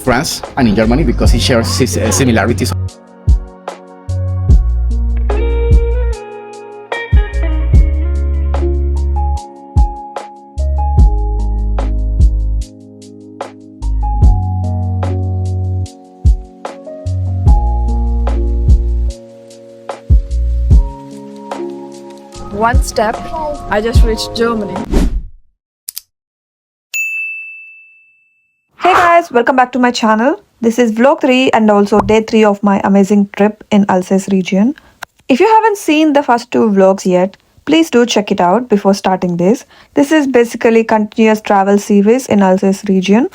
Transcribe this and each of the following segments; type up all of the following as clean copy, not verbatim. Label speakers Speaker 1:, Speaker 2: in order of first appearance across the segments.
Speaker 1: France and in Germany because it shares similarities.
Speaker 2: One step, I just reached Germany. Hey guys, welcome back to my channel. This is vlog 3 and also day 3 of my amazing trip in Alsace region. If you haven't seen the first 2 vlogs yet, please do check it out before starting this. This is basically continuous travel series in Alsace region.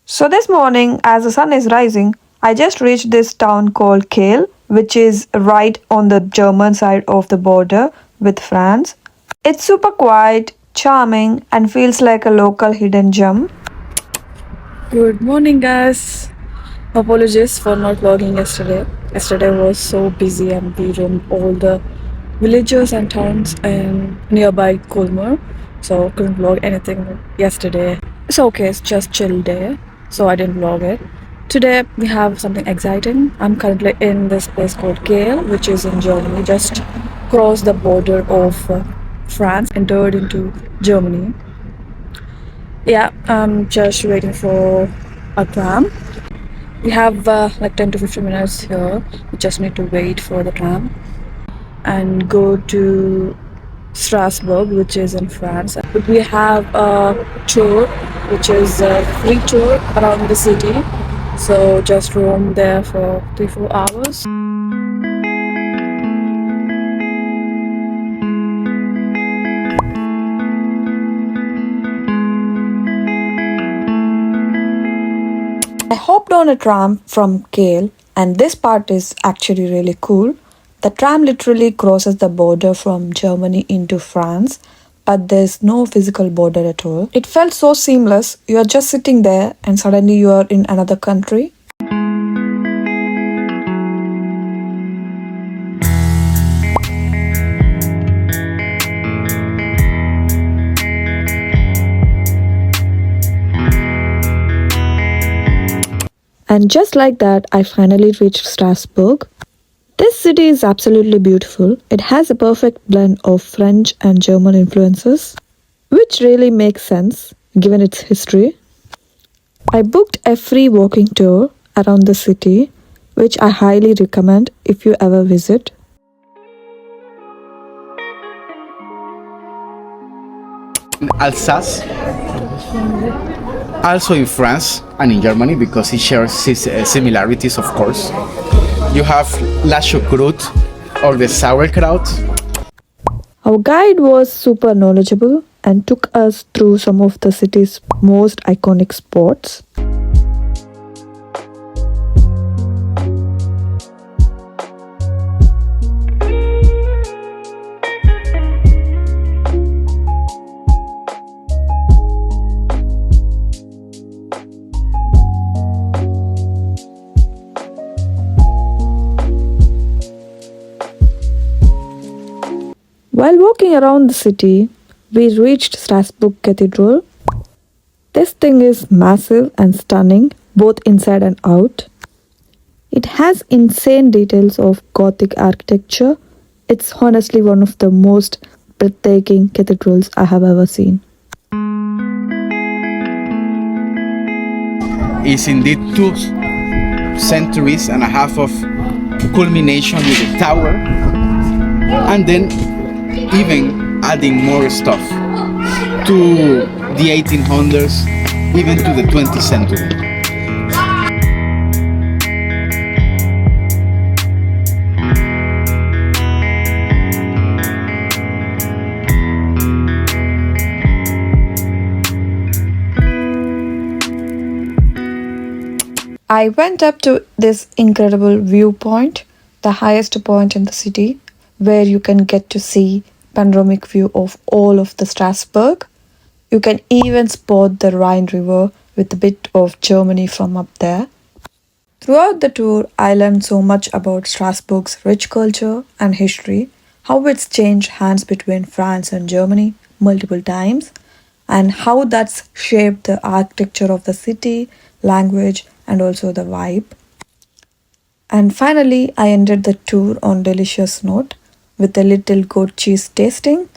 Speaker 2: So this morning, as the sun is rising, I just reached this town called Kehl, which is right on the German side of the border with France. It's super quiet, charming, and feels like a local hidden gem. Good morning, guys. Apologies for not vlogging yesterday. Yesterday was so busy and we roamed all the villages and towns in nearby Colmar, so couldn't vlog anything yesterday. It's okay, it's just chill day, so I didn't vlog it. Today we have something exciting. I'm currently in this place called Kehl, which is in Germany. Just crossed the border of France, entered into Germany. Yeah, I'm just waiting for a tram. We have like 10 to 15 minutes here. We just need to wait for the tram and go to Strasbourg, which is in France. But we have a tour, which is a free tour around the city. So just roam there for 3-4 hours. I hopped on a tram from Kehl, and this part is actually really cool. The tram literally crosses the border from Germany into France, but there's no physical border at all. It felt so seamless. You are just sitting there and suddenly you are in another country. And just like that, I finally reached Strasbourg. This city is absolutely beautiful. It has a perfect blend of French and German influences, which really makes sense given its history. I booked a free walking tour around the city, which I highly recommend if you ever visit.
Speaker 1: Alsace, also in France and in Germany because it shares similarities, of course. You have la choucroute or the sauerkraut.
Speaker 2: Our guide was super knowledgeable and took us through some of the city's most iconic spots. While walking around the city, we reached Strasbourg Cathedral. This thing is massive and stunning, both inside and out. It has insane details of Gothic architecture. It's honestly one of the most breathtaking cathedrals I have ever seen.
Speaker 1: It's indeed 2 centuries and a half of culmination with the tower, and then even adding more stuff to the 1800s, even to the 20th century.
Speaker 2: I went up to this incredible viewpoint, the highest point in the city, where you can get to see panoramic view of all of the Strasbourg. You can even spot the Rhine River with a bit of Germany from up there. Throughout the tour, I learned so much about Strasbourg's rich culture and history, how it's changed hands between France and Germany multiple times, and how that's shaped the architecture of the city, language, and also the vibe. And finally, I ended the tour on delicious note with a little goat cheese tasting.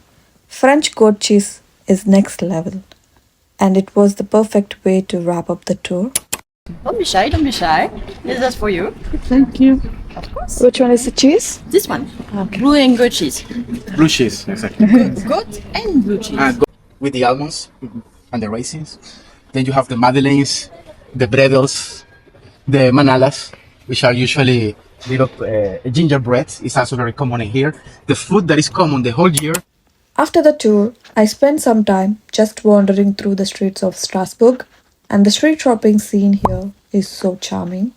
Speaker 2: French goat cheese is next level, and it was the perfect way to wrap up the tour.
Speaker 3: Don't be shy, don't be shy. This is for you.
Speaker 2: Thank you.
Speaker 3: Of course.
Speaker 2: Which one is the cheese?
Speaker 3: This one. Blue and goat cheese.
Speaker 1: Blue cheese, exactly.
Speaker 3: Goat and blue cheese.
Speaker 1: With the almonds and the raisins. Then you have the madeleines, the bredels, the manalas, which are usually little gingerbread. It's also very common in here. The food that is common the whole year.
Speaker 2: After the tour, I spent some time just wandering through the streets of Strasbourg, and the street shopping scene here is so charming.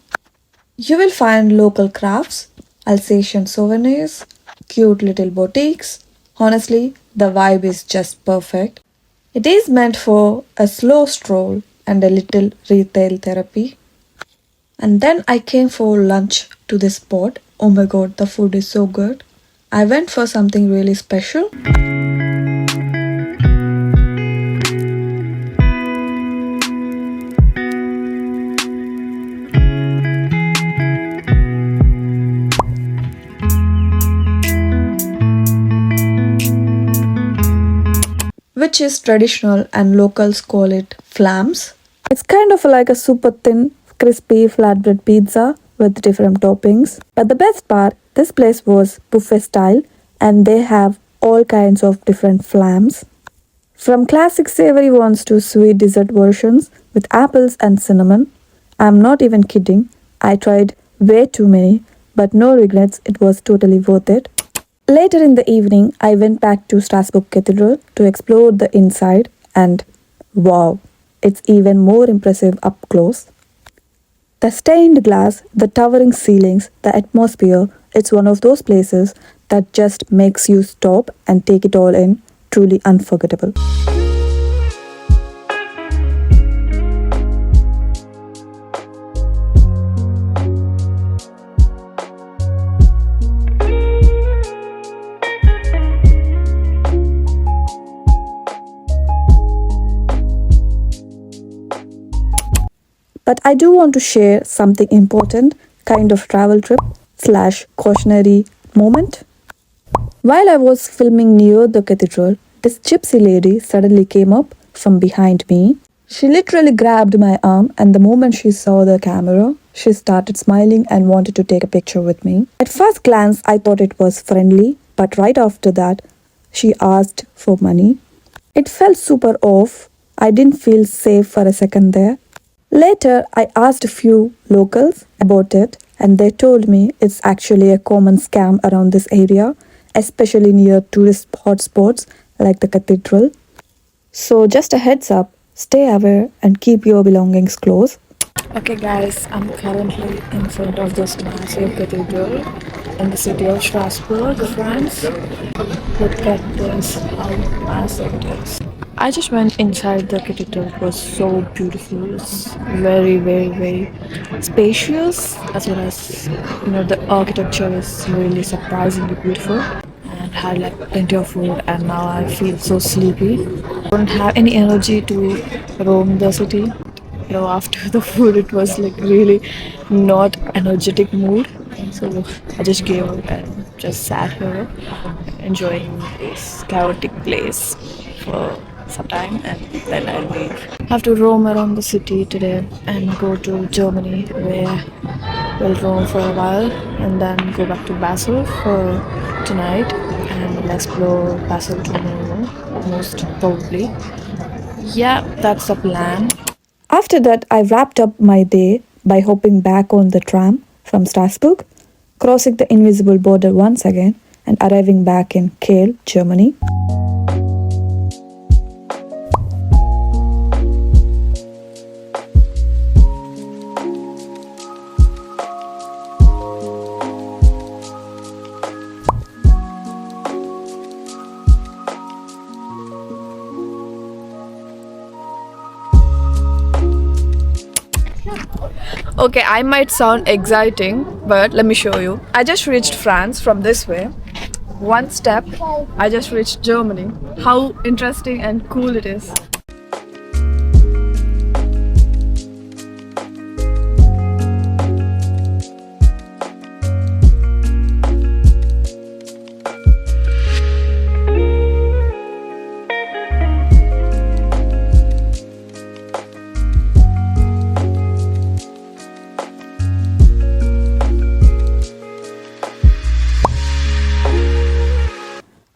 Speaker 2: You will find local crafts, Alsatian souvenirs, cute little boutiques. Honestly, the vibe is just perfect. It is meant for a slow stroll and a little retail therapy. And then I came for lunch to this spot. Oh my god, the food is so good. I went for something really special. Which is traditional and locals call it flams. It's kind of like a super thin, crispy flatbread pizza with different toppings. But the best part, this place was buffet style and they have all kinds of different flams. From classic savory ones to sweet dessert versions with apples and cinnamon. I'm not even kidding, I tried way too many, but no regrets, it was totally worth it. Later in the evening, I went back to Strasbourg Cathedral to explore the inside and wow, it's even more impressive up close. The stained glass, the towering ceilings, the atmosphere, it's one of those places that just makes you stop and take it all in, truly unforgettable. But I do want to share something important, kind of travel trip / cautionary moment. While I was filming near the cathedral, this gypsy lady suddenly came up from behind me. She literally grabbed my arm, and the moment she saw the camera, she started smiling and wanted to take a picture with me. At first glance, I thought it was friendly, but right after that, she asked for money. It felt super off. I didn't feel safe for a second there. Later, I asked a few locals about it, and they told me it's actually a common scam around this area, especially near tourist hotspots like the cathedral. So just a heads up, stay aware and keep your belongings close. Okay guys, I'm currently in front of this massive cathedral in the city of Strasbourg, France. Look at this, how massive it is. I just went inside the cathedral. It was so beautiful. It's very, very, very spacious, as well as the architecture is really surprisingly beautiful. And had like plenty of food, and now I feel so sleepy. I don't have any energy to roam the city. After the food, it was like really not energetic mood. So I just gave up and just sat here enjoying this chaotic place for some time, and then I'll leave. I have to roam around the city today and go to Germany, where we'll roam for a while and then go back to Basel for tonight and we'll explore Basel tomorrow, most probably. Yeah, that's the plan. After that, I wrapped up my day by hopping back on the tram from Strasbourg, crossing the invisible border once again and arriving back in Kehl, Germany. Okay, I might sound exciting, but let me show you. I just reached France from this way. One step, I just reached Germany. How interesting and cool it is.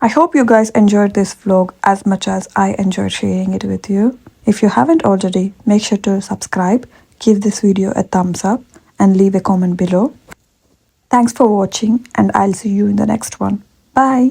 Speaker 2: I hope you guys enjoyed this vlog as much as I enjoyed sharing it with you. If you haven't already, make sure to subscribe, give this video a thumbs up and leave a comment below. Thanks for watching and I'll see you in the next one. Bye!